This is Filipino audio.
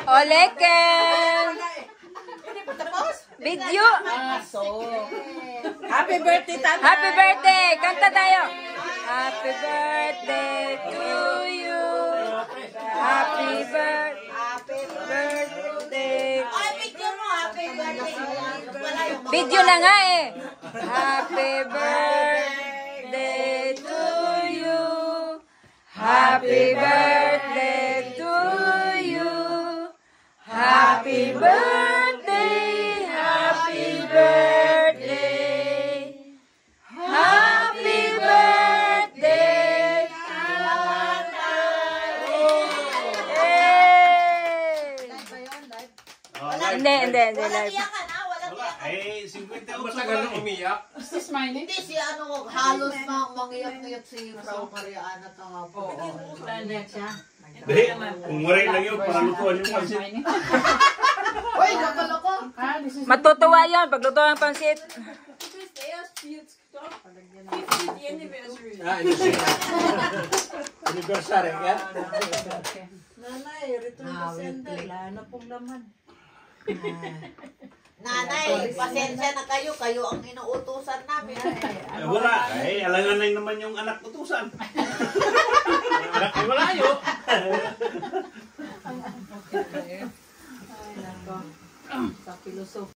Oleken! Video! Happy birthday, Tata! Happy birthday! Kanta tayo! Happy birthday to you! Happy birthday! Ay, picture mo, happy birthday. Video na nga eh! Happy birthday to you! Happy birthday to you! Happy birthday! Happy birthday! Happy birthday! Hindi live. Walang iyakan ha, walang iyakan. Eh, 50 Matagal nang umiyak. Hindi si halos mangiyak-iyak si Frau Mariana kahapon. Hindi, kung maray lang yun, paralutuan yung pansit. Uy, nakaloko. Matutuwa yan pagluto ng pansit. Anniversary yan. Nanay, return to sender. Wala na pong laman. Nanay, pasensya na kayo. Kayo ang inuutusan namin. Eh, wala. Eh, alangan na naman yung anak utusan. Anak ay malayo. Ay, nako. Sa pilosof.